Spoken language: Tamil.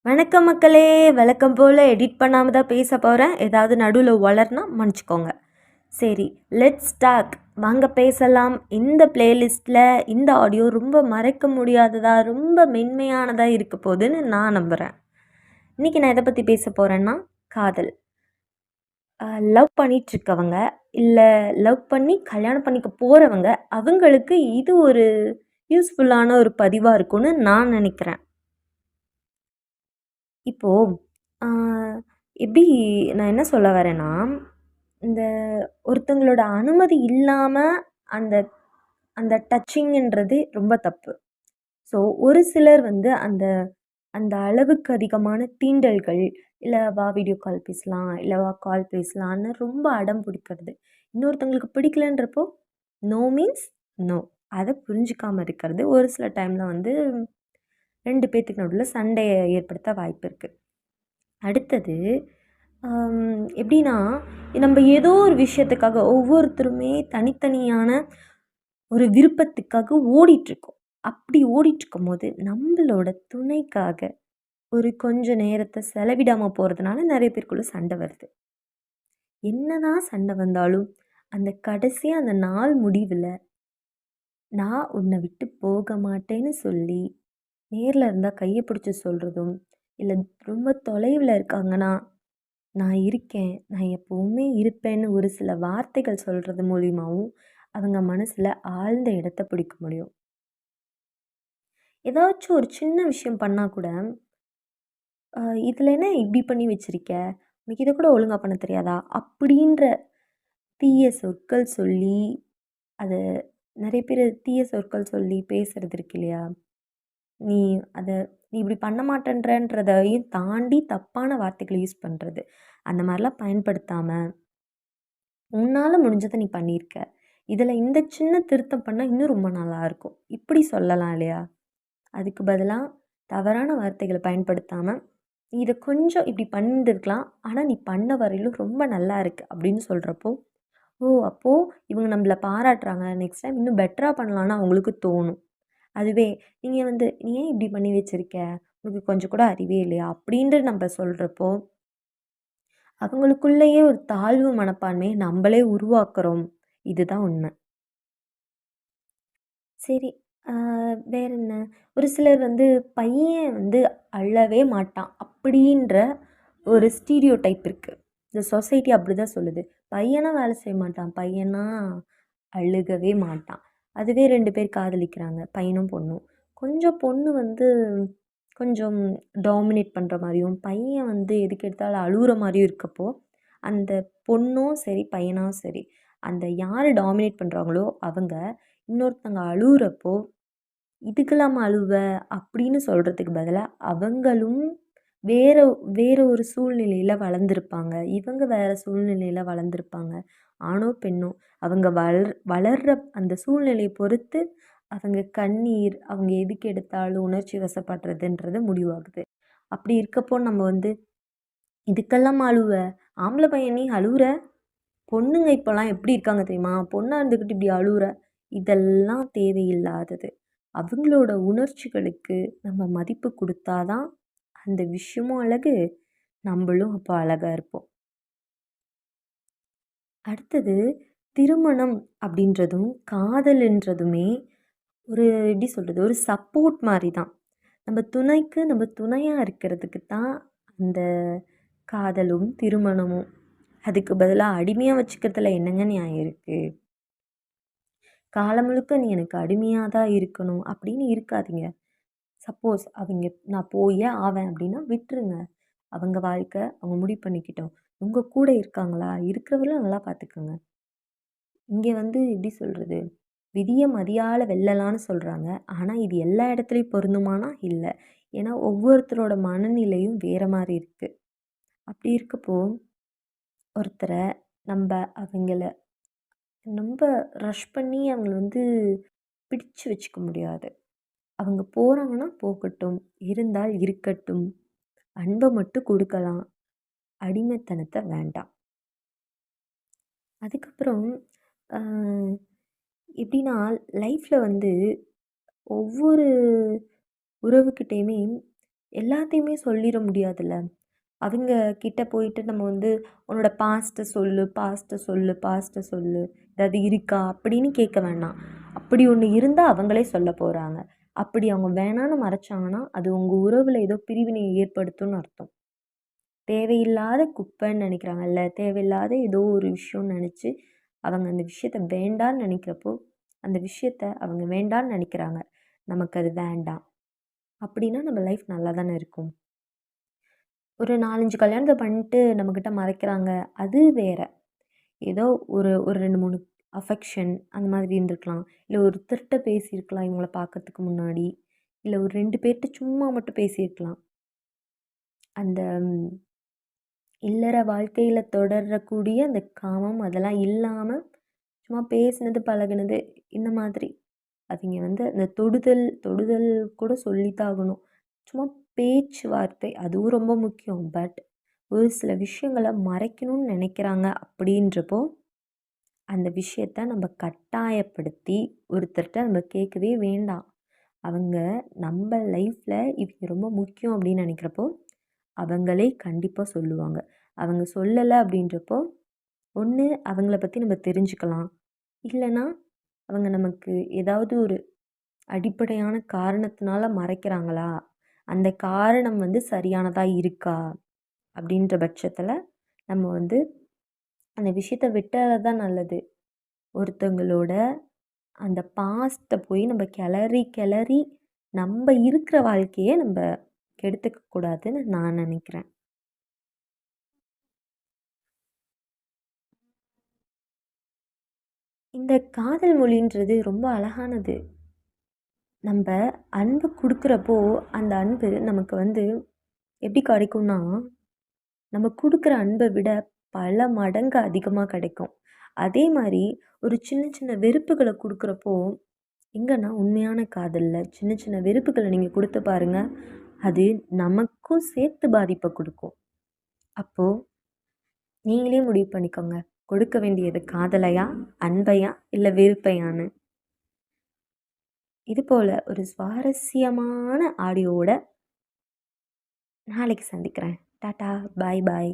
வணக்கம் மக்களே! வழக்கம் போல எடிட் பண்ணாம தான் பேச போறேன். ஏதாவது நடுவுல ஒளர்னா மன்னிச்சுக்கோங்க. சரி, லெட்ஸ் டாக். வாங்க பேசலாம். இந்த பிளேலிஸ்ட்டில் இந்த ஆடியோ ரொம்ப மறக்க முடியாததா, ரொம்ப மென்மையானதா இருக்க போகுதுன்னு நான் நம்புகிறேன். இன்றைக்கி நான் எதை பற்றி பேச போகிறேன்னா, காதல். லவ் பண்ணிகிட்ருக்கவங்க, இல்லை லவ் பண்ணி கல்யாணம் பண்ணிக்க போகிறவங்க, அவங்களுக்கு இது ஒரு யூஸ்ஃபுல்லான ஒரு பதிவாக இருக்கும்னு நான் நினைக்கிறேன். இப்போது எப்படி நான் என்ன சொல்ல வரேன்னா, இந்த ஒருத்தங்களோட அனுமதி இல்லாமல் அந்த அந்த டச்சிங்குன்றது ரொம்ப தப்பு. ஸோ ஒரு சிலர் வந்து அந்த அந்த அளவுக்கு அதிகமான தீண்டல்கள், இல்லை வா வீடியோ கால் பேசலாம், இல்லை வா கால் பேசலான்னு ரொம்ப அடம் பிடிக்கிறது. இன்னொருத்தவங்களுக்கு பிடிக்கலன்றப்போ நோ மீன்ஸ் நோ. அதை புரிஞ்சிக்காமல் இருக்கிறது ஒரு சில டைமில் வந்து 2 பேத்துக்கு நடுவில் சண்டையை ஏற்படுத்த வாய்ப்பு இருக்குது. அடுத்தது எப்படின்னா, நம்ம ஏதோ ஒரு விஷயத்துக்காக ஒவ்வொருத்தருமே தனித்தனியான ஒரு விருப்பத்துக்காக ஓடிட்டுருக்கோம். அப்படி ஓடிட்டுருக்கும்போது நம்மளோட துணைக்காக ஒரு கொஞ்ச நேரத்தை செலவிடாமல் போகிறதுனால நிறைய பேருக்குள்ள சண்டை வருது. என்னதான் சண்டை வந்தாலும் அந்த கடைசியாக அந்த நாள் முடிவில் நான் உன்னை விட்டு போக மாட்டேன்னு சொல்லி நேரில் இருந்தால் கையை பிடிச்சி சொல்கிறதும், இல்லை ரொம்ப தொலைவில் இருக்காங்கன்னா நான் இருக்கேன், நான் எப்போவுமே இருப்பேன்னு ஒரு சில வார்த்தைகள் சொல்கிறது மூலியமாகவும் அவங்க மனசில் ஆழ்ந்த இடத்த பிடிக்க முடியும். ஏதாச்சும் ஒரு சின்ன விஷயம் பண்ணால் கூட, இதில் என்ன இப்படி பண்ணி வச்சுருக்க, உனக்கு இதை கூட ஒழுங்காக பண்ண தெரியாதா, அப்படின்ற தீய சொற்கள் சொல்லி, அதை நிறைய பேர் தீய சொற்கள் சொல்லி பேசுகிறது இருக்கு இல்லையா, நீ அதை நீ இப்படி பண்ண மாட்டேன்றன்றதையும் தாண்டி தப்பான வார்த்தைகளை யூஸ் பண்ணுறது, அந்த மாதிரிலாம் பயன்படுத்தாமல் உன்னால் முடிஞ்சதை நீ பண்ணியிருக்க, இதில் இந்த சின்ன திருத்தம் பண்ணால் இன்னும் ரொம்ப நல்லாயிருக்கும், இப்படி சொல்லலாம் இல்லையா. அதுக்கு பதிலாக தவறான வார்த்தைகளை பயன்படுத்தாமல் நீ இதை கொஞ்சம் இப்படி பண்ணியிருக்கலாம், ஆனால் நீ பண்ண வரையிலும் ரொம்ப நல்லா இருக்குது அப்படின்னு சொல்கிறப்போ, ஓ அப்போது இவங்க நம்மளை பாராட்டுறாங்க, நெக்ஸ்ட் டைம் இன்னும் பெட்டராக பண்ணலான்னு அவங்களுக்கு தோணும். அதுவே நீங்கள் வந்து நீ ஏன் இப்படி பண்ணி வச்சுருக்க, உனக்கு கொஞ்சம் கூட அறிவே இல்லையா அப்படின்ட்டு நம்ம சொல்கிறப்போ அவங்களுக்குள்ளேயே ஒரு தாழ்வு மனப்பான்மையை நம்மளே உருவாக்குறோம். இதுதான் உண்மை. சரி, வேற என்ன? ஒரு சிலர் வந்து பையன் வந்து அழவே மாட்டான் அப்படின்ற ஒரு ஸ்டீரியோ டைப் இருக்குது. இந்த சொசைட்டி அப்படி தான் சொல்லுது. பையனா வேலை செய்ய மாட்டான், பையனா அழுகவே மாட்டான். அதுவே 2 பேர் காதலிக்கிறாங்க, பையனும் பொண்ணும். கொஞ்சம் பொண்ணு வந்து கொஞ்சம் டாமினேட் பண்ணுற மாதிரியும், பையன் வந்து எதுக்கு எடுத்தாலும் அழுகுற மாதிரியும் இருக்கப்போ, அந்த பொண்ணும் சரி பையனும் சரி, அந்த யார் டாமினேட் பண்ணுறாங்களோ அவங்க இன்னொருத்தங்க அழுகுறப்போ, இதுக்கெல்லாமா அழுவ அப்படின்னு சொல்கிறதுக்கு பதிலாக அவங்களும் வேற வேற ஒரு சூழ்நிலையில் வளர்ந்துருப்பாங்க, இவங்க வேறு சூழ்நிலையில் வளர்ந்துருப்பாங்க. ஆணோ பெண்ணோ அவங்க வளர்கிற அந்த சூழ்நிலையை பொறுத்து அவங்க கண்ணீர், அவங்க எதுக்கு எடுத்தாலும் உணர்ச்சி வசப்படுறதுன்றது முடிவாகுது. அப்படி இருக்கப்போ நம்ம வந்து இதுக்கெல்லாம் அழுவ, ஆம்பளை பையன் நீ அழுவுற, பொண்ணுங்க இப்போலாம் எப்படி இருக்காங்க தெரியுமா, பொண்ணாக இருந்துக்கிட்டு இப்படி அழுவுற, இதெல்லாம் தேவையில்லாதது. அவங்களோட உணர்ச்சிகளுக்கு நம்ம மதிப்பு கொடுத்தா தான் அந்த விஷயமும் அழகு, நம்மளும் அப்போ அழகாக இருப்போம். அடுத்தது திருமணம் அப்படின்றதும் காதல்ன்றதுமே ஒரு எப்படி சொல்கிறது, ஒரு சப்போர்ட் மாதிரி தான். நம்ம துணைக்கு நம்ம துணையாக இருக்கிறதுக்கு தான் அந்த காதலும் திருமணமும். அதுக்கு பதிலாக அடிமையாக வச்சுக்கிறதுல என்னங்க நியாயம் இருக்குது. காலம் முழுக்க நீ எனக்கு அடிமையாக தான் இருக்கணும் அப்படின்னு இருக்காதீங்க. சப்போஸ் அவங்க நான் போயே ஆவேன் அப்படின்னா விட்டுருங்க. அவங்க வாழ்க்கை அவங்க முடிவு பண்ணிக்கிட்டோம். உங்கள் கூட இருக்காங்களா, இருக்கிறவங்களும் நல்லா பார்த்துக்கோங்க. இங்கே வந்து எப்படி சொல்கிறது, விதியை மதியால் வெல்லலான்னு சொல்கிறாங்க. ஆனால் இது எல்லா இடத்துலையும் பொருந்துமானா இல்லை. ஏன்னா ஒவ்வொருத்தரோட மனநிலையும் வேறு மாதிரி இருக்குது. அப்படி இருக்கப்போ ஒருத்தரை நம்ம அவங்கள ரொம்ப ரஷ் பண்ணி அவங்கள வந்து பிடிச்சு வச்சுக்க முடியாது. அவங்க போகிறாங்கன்னா போகட்டும், இருந்தால் இருக்கட்டும், அன்பை மட்டும் கொடுக்கலாம், அடிமைத்தனத்தை வேண்டாம். அதுக்கப்புறம் எப்படின்னா லைஃப்பில் வந்து ஒவ்வொரு உறவுக்கிட்டேயுமே எல்லாத்தையுமே சொல்லிட முடியாதுல்ல. அவங்க கிட்ட போயிட்டு நம்ம வந்து உன்னோட பாஸ்ட்டை சொல்லு, பாஸ்ட்டை சொல்லு, பாஸ்ட்டை சொல்லு, ஏதாவது இருக்கா அப்படின்னு கேட்க வேண்டாம். அப்படி ஒன்று இருந்தால் அவங்களே சொல்ல போகிறாங்க. அப்படி அவங்க வேணான்னு மறைச்சாங்கன்னா அது உங்கள் உறவில் ஏதோ பிரிவினையை ஏற்படுத்தும்னு அர்த்தம். தேவையில்லாத குப்பைன்னு நினைக்கிறாங்கல்ல, தேவையில்லாத ஏதோ ஒரு விஷயம்னு நினச்சி அவங்க அந்த விஷயத்த வேண்டான்னு நினைக்கிறப்போ அந்த விஷயத்த அவங்க வேண்டான்னு நினைக்கிறாங்க. நமக்கு அது வேண்டாம் அப்படின்னா நம்ம லைஃப் நல்லா தானே இருக்கும். ஒரு 4, 5 கல்யாணத்தை பண்ணிட்டு நம்மக்கிட்ட மறைக்கிறாங்க, அது வேற. ஏதோ ஒரு ஒரு 2, 3 அஃபெக்ஷன் அந்த மாதிரி இருந்திருக்கலாம். இல்லை ஒருத்தர்கிட்ட பேசியிருக்கலாம் இவங்கள பார்க்கறதுக்கு முன்னாடி. இல்லை ஒரு 2 பேர்கிட்ட சும்மா மட்டும் பேசியிருக்கலாம். அந்த இல்லற வாழ்க்கையில் தொடரக்கூடிய அந்த காமம் அதெல்லாம் இல்லாமல் சும்மா பேசினது பழகுனது இந்த மாதிரி. அவங்க வந்து அந்த தொடுதல் தொடுதல் கூட சொல்லித்தாகணும். சும்மா பேச்சுவார்த்தை அதுவும் ரொம்ப முக்கியம். பட் ஒரு சில விஷயங்களை மறைக்கணும்னு நினைக்கிறாங்க அப்படின்றப்போ அந்த விஷயத்த நம்ம கட்டாயப்படுத்தி ஒருத்தர்கிட்ட நம்ம கேட்கவே வேண்டாம். அவங்க நம்ம லைஃப்பில் இவங்க ரொம்ப முக்கியம் அப்படின்னு நினைக்கிறப்போ அவங்களே கண்டிப்பாக சொல்லுவாங்க. அவங்க சொல்லலை அப்படின்றப்போ ஒன்று அவங்கள பற்றி நம்ம தெரிஞ்சுக்கலாம். இல்லைன்னா அவங்க நமக்கு ஏதாவது ஒரு அடிப்படையான காரணத்தினால மறைக்கிறாங்களா, அந்த காரணம் வந்து சரியானதாக இருக்கா அப்படின்ற பட்சத்தில் நம்ம வந்து அந்த விஷயத்த விட்டுறது தான் நல்லது. ஒருத்தவங்களோட அந்த பாஸ்ட்டை போய் நம்ம கிளறி கிளறி நம்ம இருக்கிற வாழ்க்கையை நம்ம கெடுத்துக்க கூடாதுன்னு நான் நினைக்கிறேன். இந்த காதல் மொழின்றது ரொம்ப அழகானது. நம்ம அன்பு கொடுக்குறப்போ அந்த அன்பு நமக்கு வந்து எப்படி கிடைக்கும்னா, நம்ம கொடுக்குற அன்பை விட பல மடங்கு அதிகமாக கிடைக்கும். அதே மாதிரி ஒரு சின்ன சின்ன வெறுப்புகளை கொடுக்குறப்போ எங்கன்னா உண்மையான காதலில் சின்ன சின்ன வெறுப்புகளை நீங்கள் கொடுத்து பாருங்கள், அது நமக்கும் சேர்த்து பாதிப்பை கொடுக்கும். அப்போது நீங்களே முடிவு பண்ணிக்கோங்க, கொடுக்க வேண்டியது காதலையா, அன்பையா, இல்லை வெறுப்பையான்னு. இது போல் ஒரு சுவாரஸ்யமான ஆடியோவோட நாளைக்கு சந்திக்கிறேன். டாட்டா, பாய் பாய்.